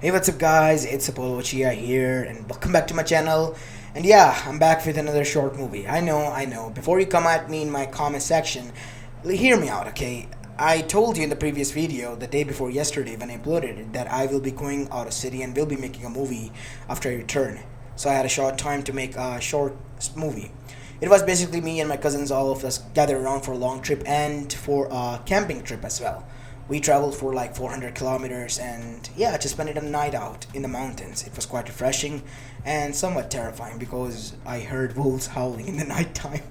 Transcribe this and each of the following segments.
Hey, what's up guys, it's Apollo Uchiha here and welcome back to my channel. And yeah, I'm back with another short movie. I know. Before you come at me in my comment section, hear me out, okay? I told you in the previous video, the day before yesterday when I uploaded it, that I will be going out of city and will be making a movie after I return. So I had a short time to make a short movie. It was basically me and my cousins, all of us gathered around for a long trip and for a camping trip as well. We traveled for like 400 kilometers and yeah, just spent it a night out in the mountains. It was quite refreshing and somewhat terrifying because I heard wolves howling in the nighttime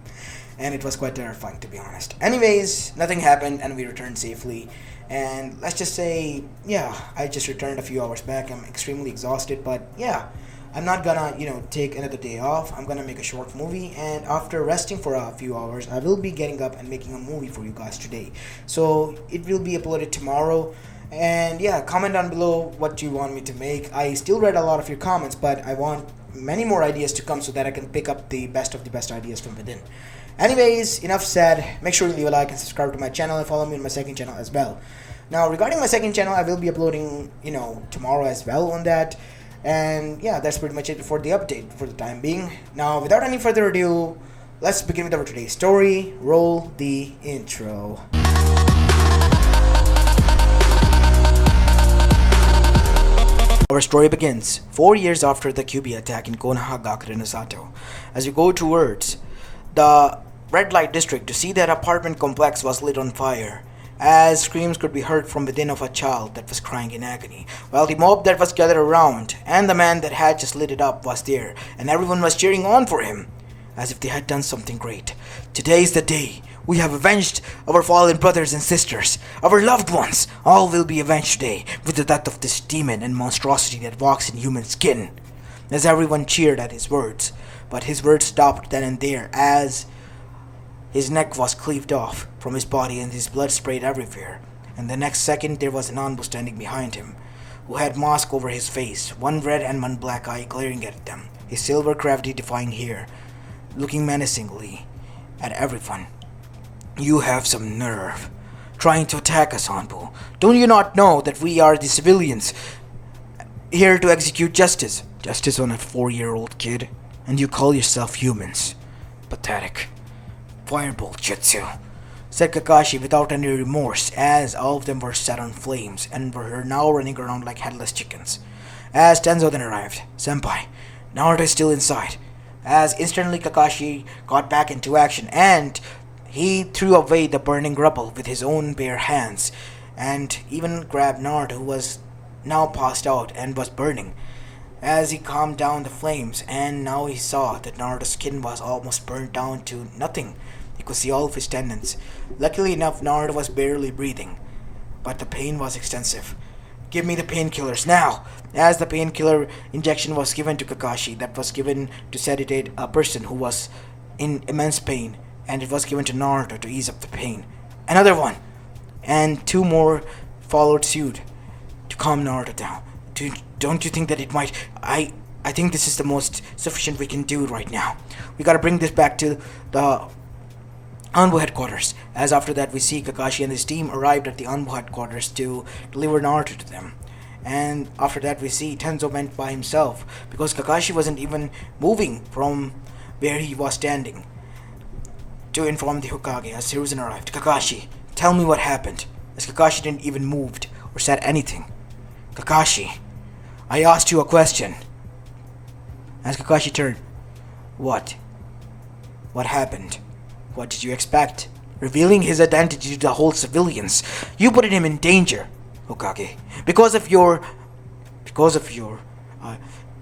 and it was quite terrifying to be honest. Anyways, nothing happened and we returned safely. And let's just say, yeah, I just returned a few hours back. I'm extremely exhausted, but yeah, I'm not gonna, take another day off. I'm gonna make a short movie, and after resting for a few hours, I will be getting up and making a movie for you guys today. So it will be uploaded tomorrow. And yeah, comment down below what you want me to make. I still read a lot of your comments, but I want many more ideas to come so that I can pick up the best of the best ideas from within. Anyways, enough said. Make sure you leave a like and subscribe to my channel and follow me on my second channel as well. Now, regarding my second channel, I will be uploading, tomorrow as well on that. And yeah, that's pretty much it for the update for the time being. Now, without any further ado, let's begin with our today's story. Roll the intro. Our story begins 4 years after the QB attack in Konoha Sato. As you go towards the red light district to see that apartment complex was lit on fire, as screams could be heard from within of a child that was crying in agony, while the mob that was gathered around and the man that had just lit it up was there, and everyone was cheering on for him, as if they had done something great. Today is the day. We have avenged our fallen brothers and sisters, our loved ones. All will be avenged today with the death of this demon and monstrosity that walks in human skin. As everyone cheered at his words, but his words stopped then and there as his neck was cleaved off from his body and his blood sprayed everywhere. And the next second there was an Anbu standing behind him, who had mask over his face, one red and one black eye glaring at them, his silver gravity defying hair, looking menacingly at everyone. You have some nerve, trying to attack us, Anbu. Don't you not know that we are the civilians, here to execute justice? Justice on a 4-year-old kid? And you call yourself humans? Pathetic. Fireball jutsu, said Kakashi without any remorse, as all of them were set on flames and were now running around like headless chickens. As Tenzo then arrived, Senpai, Naruto is still inside. As instantly Kakashi got back into action and he threw away the burning rubble with his own bare hands and even grabbed Naruto, who was now passed out and was burning, as he calmed down the flames, and now he saw that Naruto's skin was almost burned down to nothing. He could see all of his tendons. Luckily enough, Naruto was barely breathing, but the pain was extensive. Give me the painkillers now! As the painkiller injection was given to Kakashi, that was given to sedate a person who was in immense pain, and it was given to Naruto to ease up the pain. Another one! And 2 more followed suit to calm Naruto down. Don't you think that it might... I think this is the most sufficient we can do right now. We gotta bring this back to the Anbu headquarters, as after that we see Kakashi and his team arrived at the Anbu headquarters to deliver Naruto to them. And after that we see Tenzo went by himself, because Kakashi wasn't even moving from where he was standing, to inform the Hokage as Hiruzen arrived. Kakashi, tell me what happened, as Kakashi didn't even move or said anything. Kakashi, I asked you a question. As Kakashi turned, What? What happened? What did you expect? Revealing his identity to the whole civilians. You put him in danger, Hokage. Because of your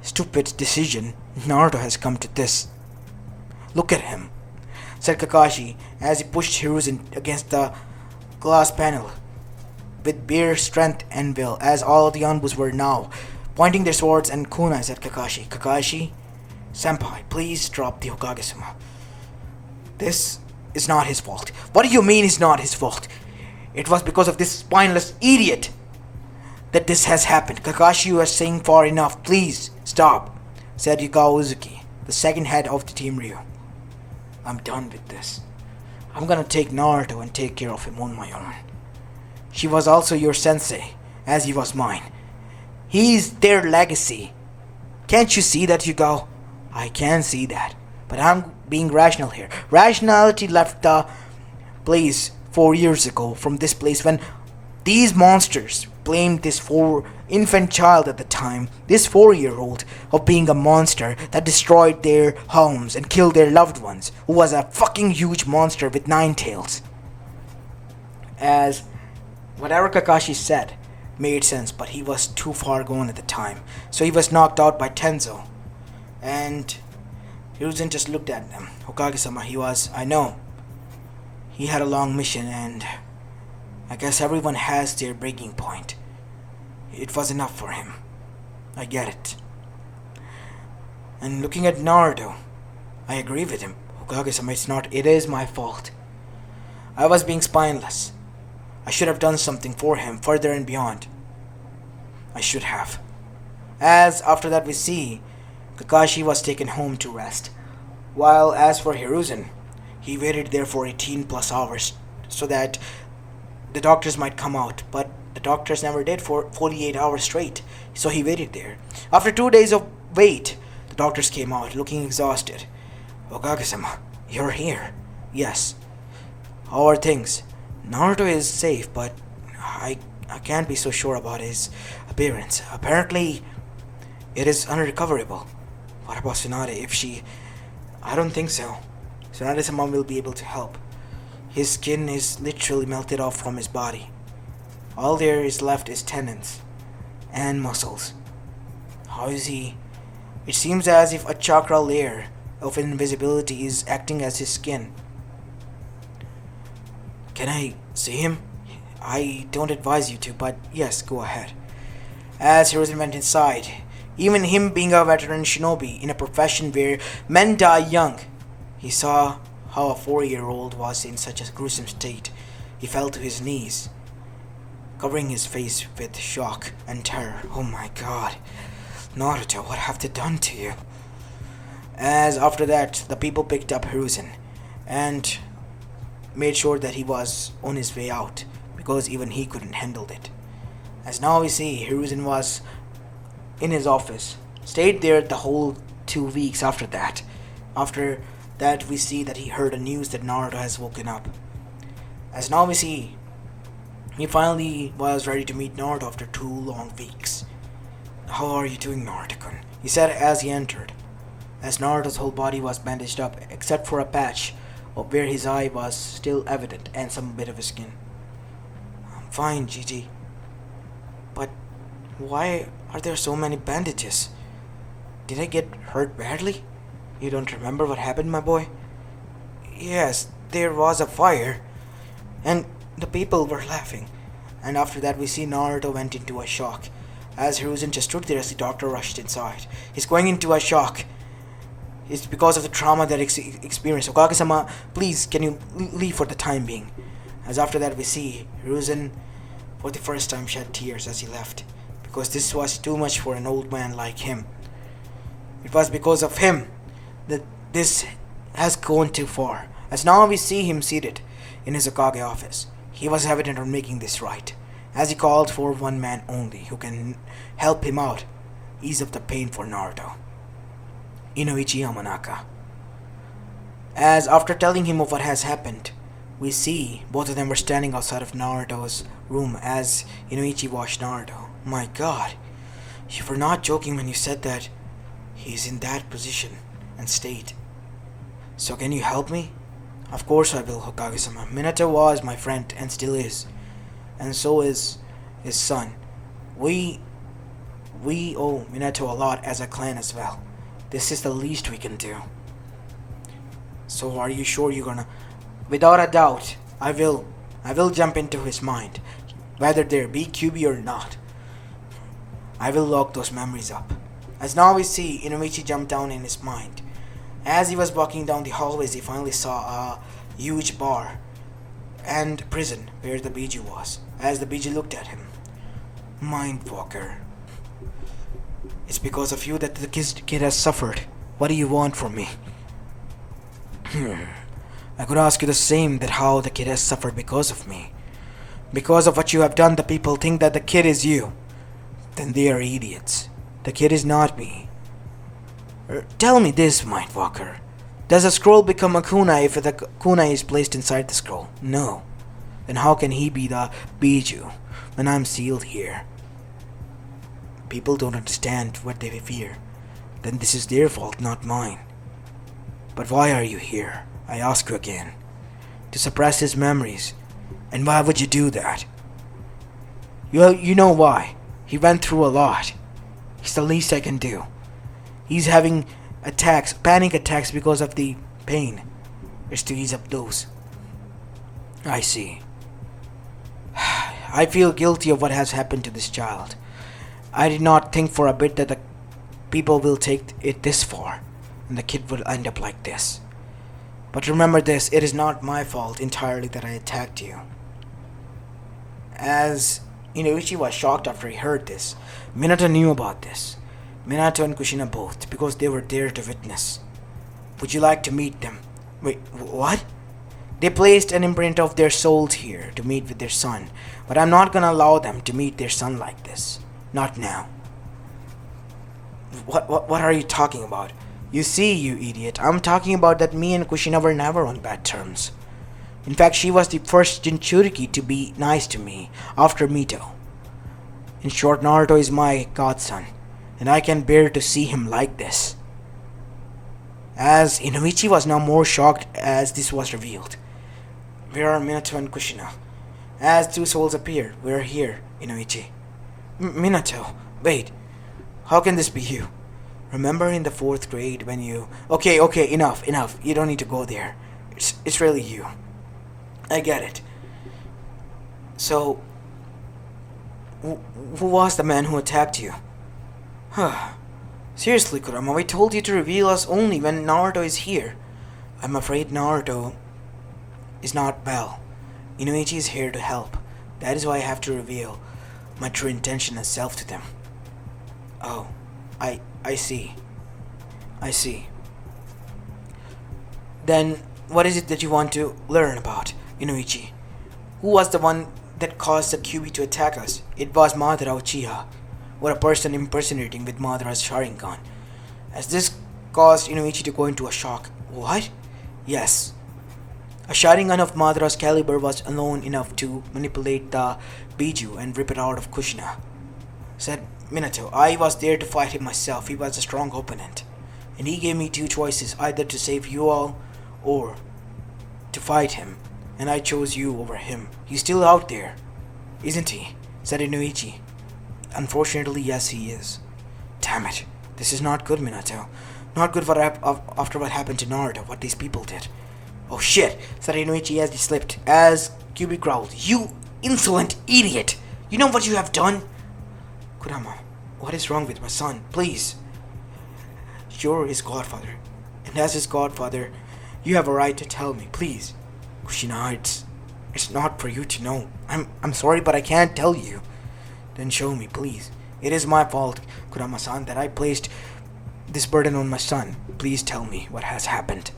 stupid decision, Naruto has come to this. Look at him, said Kakashi as he pushed Hiruzen against the glass panel with bare strength and will, as all the Anbus were now pointing their swords and kunais at Kakashi. Kakashi, Senpai, please drop the Hokage-sama. This is not his fault. What do you mean it's not his fault? It was because of this spineless idiot that this has happened. Kakashi, you are saying far enough. Please, stop, said Yukao Uzuki, the second head of the Team Ryu. I'm done with this. I'm gonna take Naruto and take care of him on my own. She was also your sensei, as he was mine. He's their legacy. Can't you see that, Hugo? I can see that. But I'm being rational here. Rationality left the place 4 years ago from this place when these monsters blamed this infant child at the time, this 4-year-old, of being a monster that destroyed their homes and killed their loved ones, who was a fucking huge monster with 9 tails. As whatever Kakashi said made sense, but he was too far gone at the time. So he was knocked out by Tenzo. And Hiruzen just looked at them. Hokage-sama, I know. He had a long mission, and I guess everyone has their breaking point. It was enough for him. I get it. And looking at Naruto, I agree with him. Hokage-sama, it is my fault. I was being spineless. I should have done something for him further and beyond. I should have. As after that we see, Kakashi was taken home to rest. While as for Hiruzen, he waited there for 18 plus hours so that the doctors might come out. But the doctors never did for 48 hours straight. So he waited there. After 2 days of wait, the doctors came out looking exhausted. Hokage-sama, you're here. Yes. How are things? Naruto is safe, but I can't be so sure about his appearance. Apparently, it is unrecoverable. What about Tsunade? I don't think so. Tsunade-sama will be able to help. His skin is literally melted off from his body. All there is left is tendons and muscles. How is he? It seems as if a chakra layer of invisibility is acting as his skin. Can I see him? I don't advise you to, but yes, go ahead. As Hiruzen went inside, even him being a veteran shinobi in a profession where men die young, he saw how a 4-year-old was in such a gruesome state. He fell to his knees, covering his face with shock and terror. Oh my god. Naruto, what have they done to you? As after that, the people picked up Hiruzen and made sure that he was on his way out, because even he couldn't handle it. As now we see, Hiruzen was in his office, stayed there the whole 2 weeks after that. After that we see that he heard the news that Naruto has woken up. As now we see, he finally was ready to meet Naruto after 2 long weeks. How are you doing, Naruto-kun? He said as he entered, as Naruto's whole body was bandaged up except for a patch of where his eye was still evident and some bit of his skin. I'm fine, Gigi. But why are there so many bandages? Did I get hurt badly? You don't remember what happened, my boy? Yes, there was a fire, and the people were laughing. And after that we see Naruto went into a shock. As Hiruzen just stood there as the doctor rushed inside. He's going into a shock. It's because of the trauma that he experienced. Hokage-sama, please, can you leave for the time being? As after that we see Hiruzen for the first time shed tears as he left, because this was too much for an old man like him. It was because of him that this has gone too far. As now we see him seated in his Hokage office. He was evident on making this right, as he called for one man only who can help him out, ease up the pain for Naruto. Inoichi Yamanaka. As after telling him of what has happened, we see both of them were standing outside of Naruto's room as Inoichi watched Naruto. My god, you were not joking when you said that he's in that position and state. So can you help me? Of course I will, Hokage-sama. Minato was my friend and still is. And so is his son. We owe Minato a lot as a clan as well. This is the least we can do. So are you sure you're gonna... Without a doubt, I will jump into his mind. Whether there be QB or not. I will lock those memories up. As now we see Inoichi jump down in his mind. As he was walking down the hallways, he finally saw a huge bar and prison where the Biju was. As the Biju looked at him. Mindfucker. It's because of you that the kid has suffered. What do you want from me? I could ask you the same, that how the kid has suffered because of me. Because of what you have done, the people think that the kid is you. Then they are idiots. The kid is not me. Tell me this, Mindwalker. Does a scroll become a kunai if the kunai is placed inside the scroll? No. Then how can he be the Biju when I'm sealed here? People don't understand what they fear. Then this is their fault, not mine. But why are you here? I ask you again. To suppress his memories. And why would you do that? You know why. He went through a lot. It's the least I can do. He's having attacks, panic attacks because of the pain. It's to ease up those. I see. I feel guilty of what has happened to this child. I did not think for a bit that the people will take it this far, and the kid will end up like this. But remember this, it is not my fault entirely that I attacked you. As Inoichi was shocked after he heard this, Minato knew about this. Minato and Kushina both, because they were there to witness. Would you like to meet them? Wait, what? They placed an imprint of their souls here to meet with their son, but I'm not gonna allow them to meet their son like this. Not now. What are you talking about? You see, you idiot, I'm talking about that me and Kushina were never on bad terms. In fact, she was the first Jinchuriki to be nice to me, after Mito. In short, Naruto is my godson, and I can bear to see him like this. As Inoichi was now more shocked as this was revealed. Where are Minato and Kushina? As two souls appear, we are here, Inoichi. Minato, wait. How can this be you? Remember in the 4th grade when you... Okay, enough. You don't need to go there. It's really you. I get it. So, who was the man who attacked you? Seriously, Kurama, we told you to reveal us only when Naruto is here. I'm afraid Naruto is not well. Inoichi is here to help. That is why I have to reveal my true intention and self to them. Oh, I see. Then, what is it that you want to learn about, Inoichi? Who was the one that caused the Kyuubi to attack us? It was Madara Uchiha, or a person impersonating with Madara's Sharingan. As this caused Inoichi to go into a shock. What? Yes. A Sharingan of Madara's caliber was alone enough to manipulate the Biju and rip it out of Kushina. Said Minato, I was there to fight him myself. He was a strong opponent. And he gave me two choices, either to save you all or to fight him. And I chose you over him. He's still out there, isn't he? Said Inoichi. Unfortunately, yes, he is. Damn it. This is not good, Minato. Not good after what happened to Naruto, what these people did. Oh shit, said Inoichi as he slipped, as Kyuubi growled. You insolent idiot! You know what you have done? Kurama, what is wrong with my son? Please. You're his godfather. And as his godfather, you have a right to tell me, please. Kushina, it's not for you to know. I'm sorry, but I can't tell you. Then show me, please. It is my fault, Kurama-san, that I placed this burden on my son. Please tell me what has happened.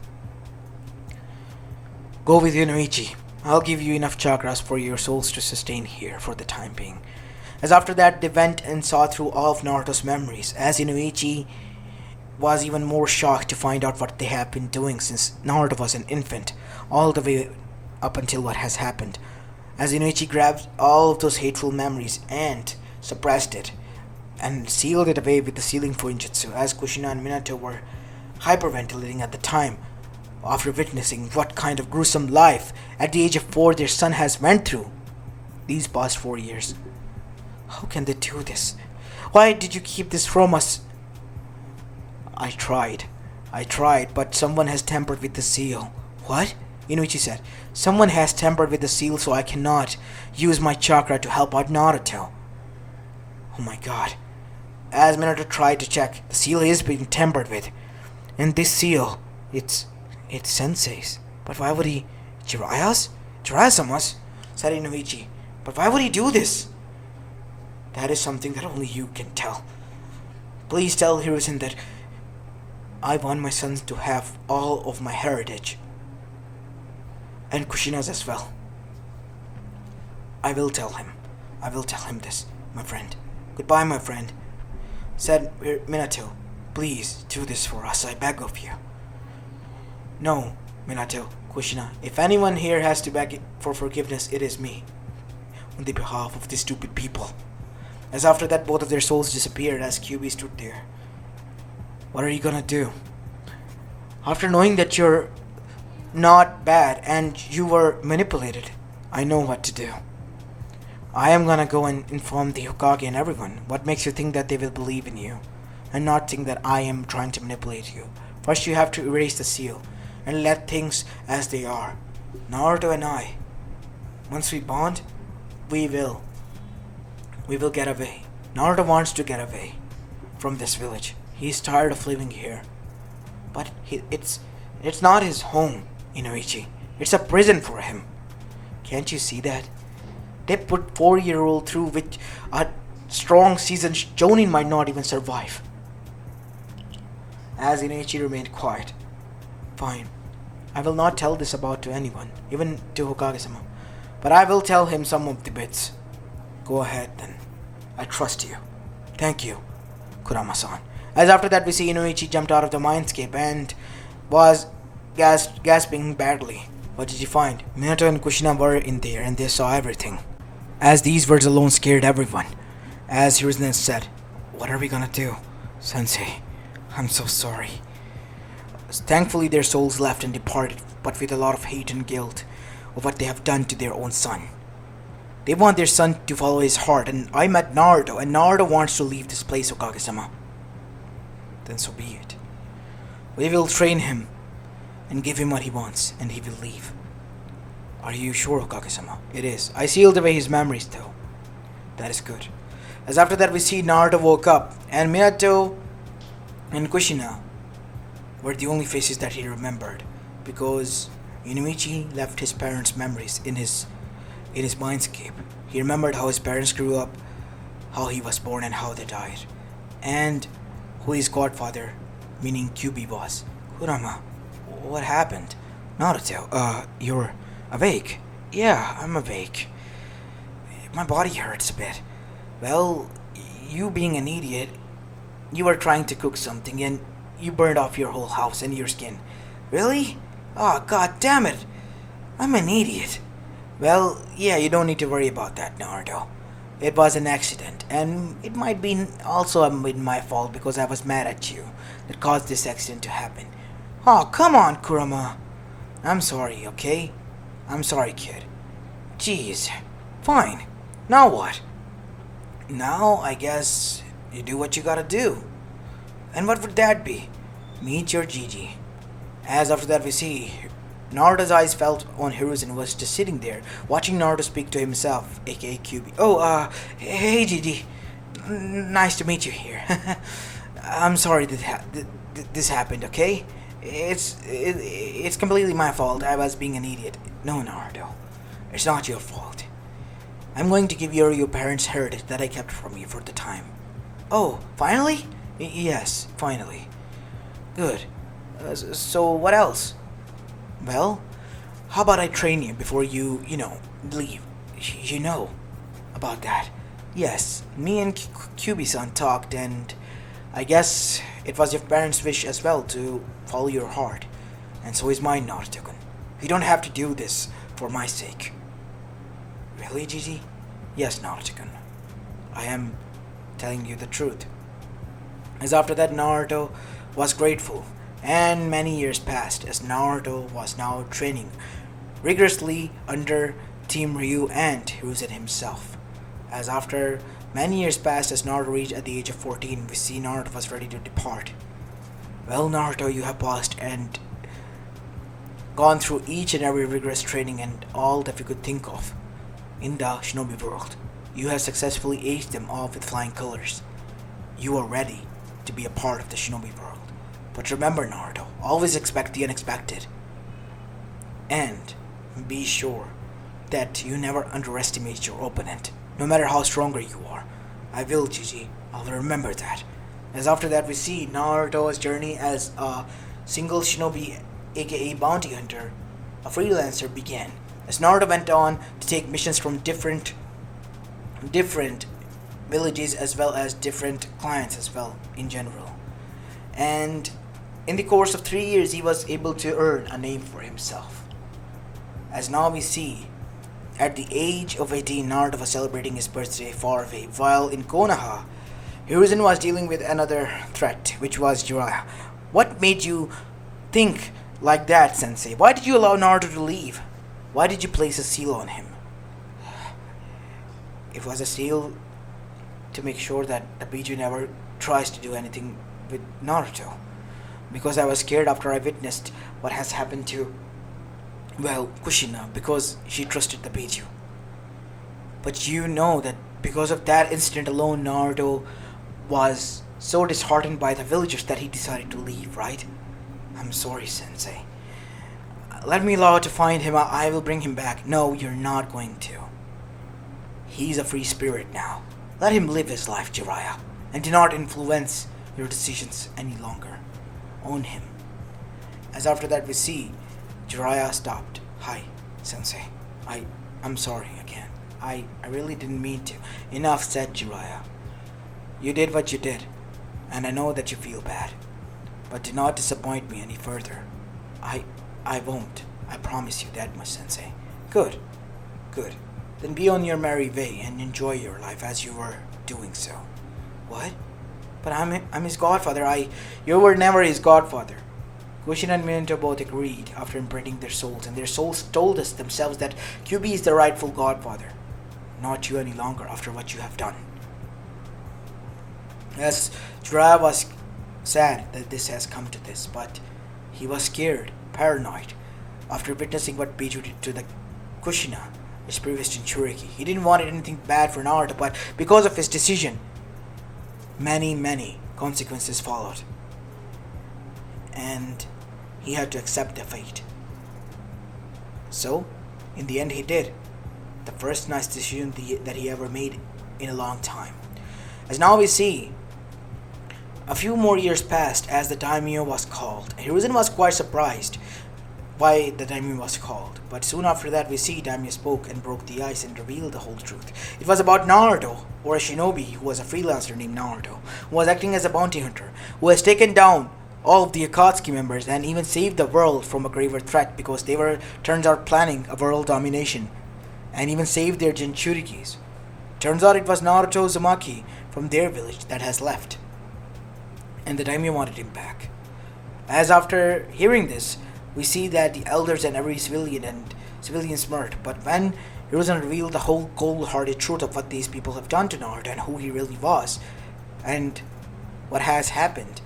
Go with Inoichi. I'll give you enough chakras for your souls to sustain here for the time being. As after that, they went and saw through all of Naruto's memories, as Inoichi was even more shocked to find out what they have been doing since Naruto was an infant, all the way up until what has happened. As Inoichi grabbed all of those hateful memories and suppressed it, and sealed it away with the sealing fuinjutsu, as Kushina and Minato were hyperventilating at the time, after witnessing what kind of gruesome life at the age of 4 their son has went through these past 4 years. How can they do this? Why did you keep this from us? I tried, but someone has tampered with the seal. What? Inoichi said. Someone has tampered with the seal, so I cannot use my chakra to help out Naruto. Oh my god. As Minato tried to check, the seal is being tampered with. And this seal, it's Sensei's. But why would he... Jiraiya's? Jiraiya-sama's? Said Inoichi. But why would he do this? That is something that only you can tell. Please tell Hiruzen that I want my sons to have all of my heritage. And Kushina's as well. I will tell him this, my friend. Goodbye, my friend, said Minato. Please do this for us, I beg of you. No, Minato, Kushina, if anyone here has to beg for forgiveness, it is me, on the behalf of these stupid people. As after that, both of their souls disappeared as QB stood there. What are you gonna do? After knowing that you're not bad and you were manipulated, I know what to do. I am gonna go and inform the Hokage and everyone. What makes you think that they will believe in you and not think that I am trying to manipulate you? First you have to erase the seal and let things as they are. Naruto and I, once we bond, we will get away. Naruto wants to get away from this village. He's tired of living here. But it's not his home, Inoichi. It's a prison for him. Can't you see that? They put 4-year-old through which a strong seasoned Jonin might not even survive. As Inoichi remained quiet. Fine. I will not tell this about to anyone, even to Hokage-sama. But I will tell him some of the bits. Go ahead then. I trust you. Thank you, Kurama-san. As after that we see Inoichi jumped out of the mindscape and was gasping badly. What did you find? Minato and Kushina were in there and they saw everything. As these words alone scared everyone. As Hiruzen said, what are we gonna do? Sensei, I'm so sorry. Thankfully their souls left and departed, but with a lot of hate and guilt of what they have done to their own son. They want their son to follow his heart, and I met Naruto, and Naruto wants to leave this place, Hokage-sama. Then so be it. We will train him and give him what he wants, and he will leave. Are you sure, Hokage-sama? It is. I sealed away his memories, though. That is good. As after that we see Naruto woke up, and Minato and Kushina were the only faces that he remembered, because Inoichi left his parents' memories in his mindscape. He remembered how his parents grew up, how he was born and how they died, and who his godfather, meaning QB, was. Kurama, what happened? Naruto, you're awake? Yeah, I'm awake. My body hurts a bit. Well, you being an idiot, you were trying to cook something and you burned off your whole house and your skin. Really? Oh, god damn it. I'm an idiot. Well, yeah, you don't need to worry about that, Naruto. It was an accident, and it might be also my fault because I was mad at you that caused this accident to happen. Oh, come on, Kurama. I'm sorry, okay? I'm sorry, kid. Jeez. Fine. Now what? Now, I guess you do what you gotta do. And what would that be? Meet your Gigi. As after that we see Naruto's eyes fell on Hiruzen, who was just sitting there, watching Naruto speak to himself, aka QB. Oh, hey Gigi. Nice to meet you here. I'm sorry that this happened, okay? It's completely my fault. I was being an idiot. No, Naruto. It's not your fault. I'm going to give you your parents' heritage that I kept from you for the time. Oh, finally? Yes, finally. Good. So what else? Well, how about I train you before you leave? You know about that. Yes, me and QB-san talked, and I guess it was your parents' wish as well to follow your heart. And so is mine, Naruto-kun. You don't have to do this for my sake. Really, Gigi? Yes, Naruto-kun. I am telling you the truth. As after that, Naruto was grateful, and many years passed as Naruto was now training rigorously under Team Ryu and Hiruzen himself. As after many years passed as Naruto reached at the age of 14, we see Naruto was ready to depart. Well, Naruto, you have passed and gone through each and every rigorous training and all that we could think of in the shinobi world. You have successfully aced them off with flying colors. You are ready to be a part of the shinobi world. But remember, Naruto, always expect the unexpected. And be sure that you never underestimate your opponent, no matter how stronger you are. I will, Gigi. I'll remember that. As after that we see Naruto's journey as a single shinobi, aka bounty hunter, a freelancer, began. As Naruto went on to take missions from different villages as well as different clans as well in general. And in the course of 3 years, he was able to earn a name for himself. As now we see, at the age of 18, Naruto was celebrating his birthday far away, while in Konoha, Hiruzen was dealing with another threat, which was Jiraiya. What made you think like that, Sensei? Why did you allow Naruto to leave? Why did you place a seal on him? It was a seal to make sure that the Biju never tries to do anything with Naruto. Because I was scared after I witnessed what has happened to, well, Kushina, because she trusted the Biju. But you know that because of that incident alone, Naruto was so disheartened by the villagers that he decided to leave, right? I'm sorry, Sensei. Let me allow to find him. I will bring him back. No, you're not going to. He's a free spirit now. Let him live his life, Jiraiya, and do not influence your decisions any longer. Own him. As after that we see, Jiraiya stopped. Hi, Sensei. I'm sorry again. I really didn't mean to. Enough said, Jiraiya. You did what you did, and I know that you feel bad. But do not disappoint me any further. I won't. I promise you that much, Sensei. Good. Good. Then be on your merry way and enjoy your life as you were doing so. What? But I'm his godfather. You were never his godfather. Kushin and Minato both agreed after imprinting their souls, and their souls told us themselves that Kyuubi is the rightful godfather. Not you any longer after what you have done. Yes, Jiraiya was sad that this has come to this, but he was scared, paranoid, after witnessing what Biju did to the Kushina, his previous Jinchuriki. He didn't want anything bad for Naruto, but because of his decision, many consequences followed. And he had to accept the fate. So, in the end he did. The first nice decision that he ever made in a long time. As now we see, a few more years passed as the daimyo was called. Hiruzen was quite surprised why the daimyo was called. But soon after that we see daimyo spoke and broke the ice and revealed the whole truth. It was about Naruto, or a shinobi who was a freelancer named Naruto, who was acting as a bounty hunter, who has taken down all of the Akatsuki members and even saved the world from a graver threat because they were, turns out, planning a world domination, and even saved their Jinchurikis. Turns out it was Naruto Uzumaki from their village that has left, and the daimyo wanted him back. As after hearing this, we see that the elders and every civilian smirked, but when Hiruzen revealed the whole cold-hearted truth of what these people have done to Naruto and who he really was, and what has happened,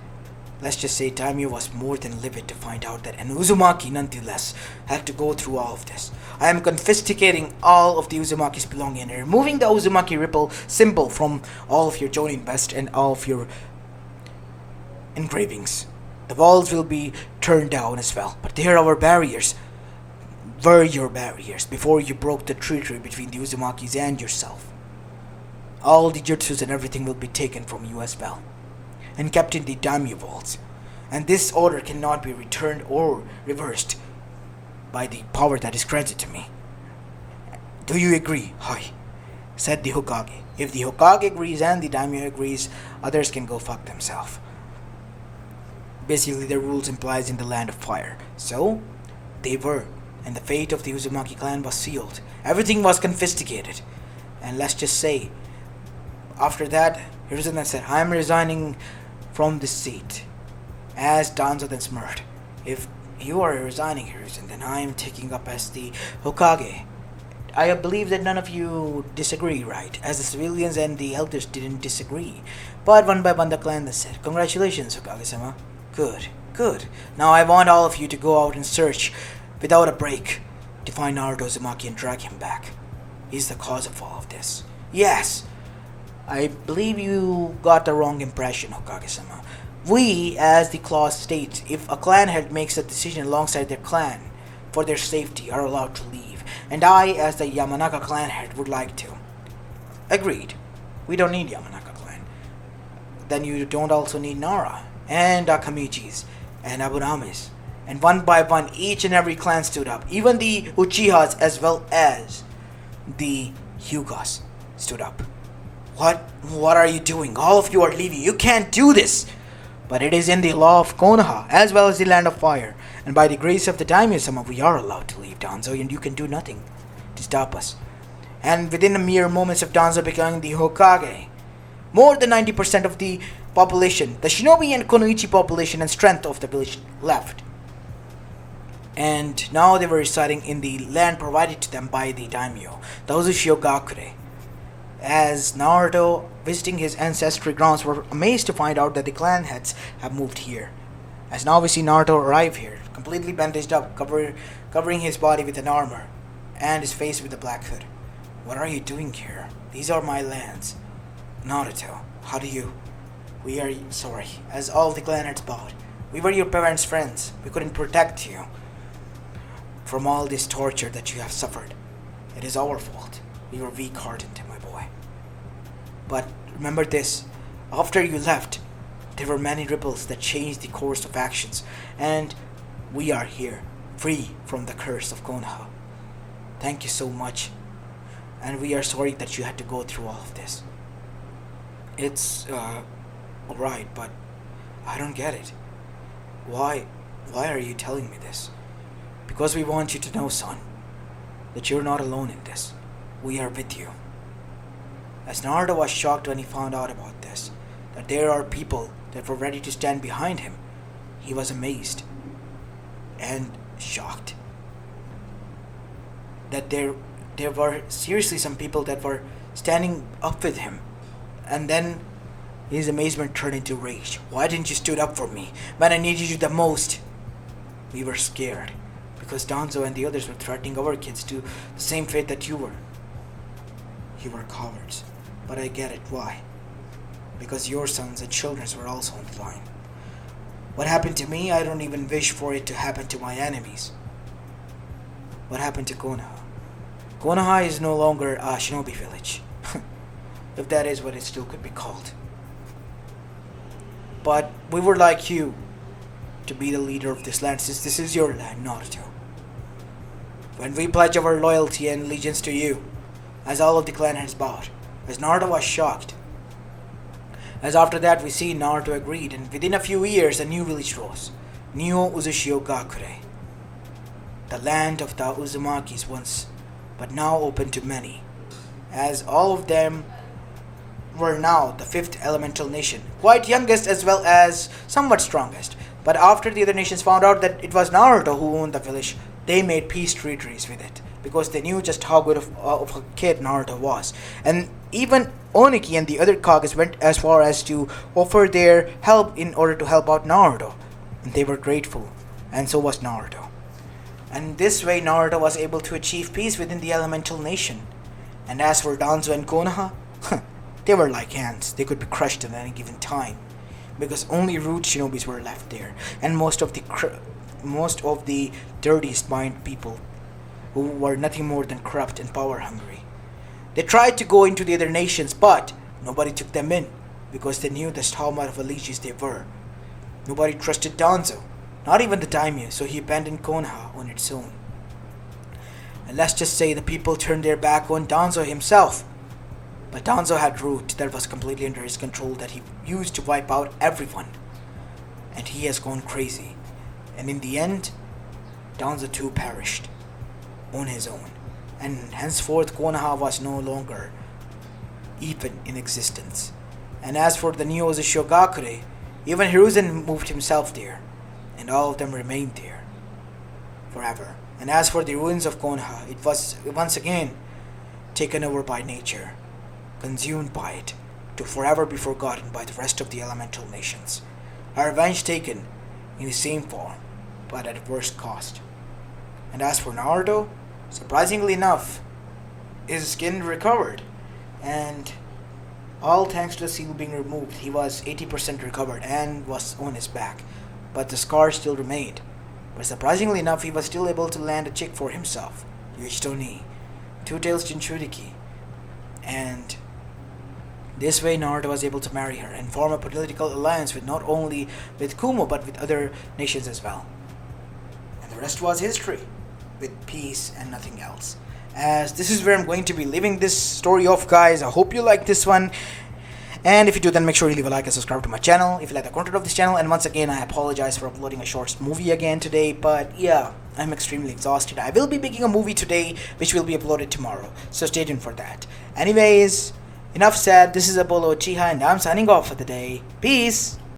let's just say daimyo was more than livid to find out that an Uzumaki nonetheless had to go through all of this. I am confiscating all of the Uzumaki's belongings and removing the Uzumaki ripple symbol from all of your Jonin vest and all of your engravings. The walls will be turned down as well, but they are our barriers. Were your barriers before you broke the treaty between the Uzumakis and yourself. All the jutsus and everything will be taken from you as well, and kept in the daimyo vaults. And this order cannot be returned or reversed by the power that is granted to me. Do you agree? Hi, said the Hokage. If the Hokage agrees and the daimyo agrees, others can go fuck themselves. Basically, the rules implies in the land of fire. So, they were, and the fate of the Uzumaki clan was sealed. Everything was confiscated. And let's just say, after that, Hiruzen then said, I am resigning from this seat. As Danzo then smirked, if you are resigning, Hiruzen, then I am taking up as the Hokage. I believe that none of you disagree, right? As the civilians and the elders didn't disagree. But one by one the clan then said, congratulations, Hokage-sama. Good, good. Now I want all of you to go out and search without a break to find Naruto Uzumaki and drag him back. He's the cause of all of this. Yes, I believe you got the wrong impression, Hokage-sama. We, as the clause states, if a clan head makes a decision alongside their clan for their safety, are allowed to leave. And I, as the Yamanaka clan head, would like to. Agreed. We don't need Yamanaka clan. Then you don't also need Nara, and Akamichis, and Aburamis. And one by one, each and every clan stood up. Even the Uchihas as well as the Hyugas stood up. What are you doing? All of you are leaving. You can't do this! But it is in the law of Konoha, as well as the land of fire. And by the grace of the Daimyo-sama, we are allowed to leave Danzo, and you can do nothing to stop us. And within a mere moments of Danzo becoming the Hokage, more than 90% of the population, the shinobi and kunoichi population and strength of the village left. And now they were residing in the land provided to them by the daimyo, the Uchiha. As Naruto, visiting his ancestry grounds, were amazed to find out that the clan heads have moved here. As now we see Naruto arrive here, completely bandaged up, covering his body with an armor, and his face with a black hood. What are you doing here? These are my lands. Naruto, how do you... We are sorry, as all of the clan heads bowed. We were your parents' friends. We couldn't protect you from all this torture that you have suffered. It is our fault. We were weak-hearted, my boy. But remember this, after you left, there were many ripples that changed the course of actions, and we are here, free from the curse of Konoha. Thank you so much, and we are sorry that you had to go through all of this. It's, alright, but I don't get it. Why are you telling me this? Because we want you to know, son, that you're not alone in this. We are with you. As Naruto was shocked when he found out about this, that there are people that were ready to stand behind him, he was amazed and shocked that there were seriously some people that were standing up with him. And then his amazement turned into rage. Why didn't you stood up for me when I needed you the most? We were scared because Danzo and the others were threatening our kids to the same fate that you were. You were cowards, but I get it. Why? Because your sons and children were also on the line. What happened to me, I don't even wish for it to happen to my enemies. What happened to Konoha? Konoha is no longer a shinobi village, if that is what it still could be called. But we would like you to be the leader of this land, since this is your land, Naruto. When we pledge our loyalty and allegiance to you, as all of the clan has bowed, as Naruto was shocked. As after that we see Naruto agreed, and within a few years a new village rose, Neo Uzushio-gakure, the land of the Uzumakis once, but now open to many, as all of them were now the fifth elemental nation, quite youngest as well as somewhat strongest. But after the other nations found out that it was Naruto who owned the village, they made peace treaties with it, because they knew just how good of a kid Naruto was. And even Oniki and the other Kages went as far as to offer their help in order to help out Naruto. And they were grateful, and so was Naruto. And this way Naruto was able to achieve peace within the elemental nation. And as for Danzo and Konoha, they were like ants. They could be crushed at any given time, because only rude shinobis were left there, and most of the dirtiest mind people who were nothing more than corrupt and power hungry. They tried to go into the other nations, but nobody took them in, because they knew just how much of a leeches they were. Nobody trusted Danzo, not even the daimyo, so he abandoned Konoha on its own. And let's just say the people turned their back on Danzo himself. But Danzo had root that was completely under his control that he used to wipe out everyone. And he has gone crazy. And in the end, Danzo too perished on his own. And henceforth Konoha was no longer even in existence. And as for the Neo Uzushio-gakure, even Hiruzen moved himself there. And all of them remained there forever. And as for the ruins of Konoha, it was once again taken over by nature, consumed by it, to forever be forgotten by the rest of the elemental nations. A revenge taken in the same form, but at worse cost. And as for Naruto, surprisingly enough, his skin recovered, and all thanks to the seal being removed, he was 80% recovered and was on his back, but the scars still remained. But surprisingly enough, he was still able to land a chick for himself, Yuichito-ni, Two-Tails Jinchuriki, and this way Naruto was able to marry her and form a political alliance with not only with Kumo but with other nations as well. And the rest was history, with peace and nothing else. as this is where I'm going to be leaving this story off, guys. I hope you like this one. And if you do, then make sure you leave a like and subscribe to my channel if you like the content of this channel. And once again, I apologize for uploading a short movie again today, but yeah, I'm extremely exhausted. I will be making a movie today, which will be uploaded tomorrow, so stay tuned for that. Anyways, enough said. This is Apollo Uchiha, and I'm signing off for the day. Peace!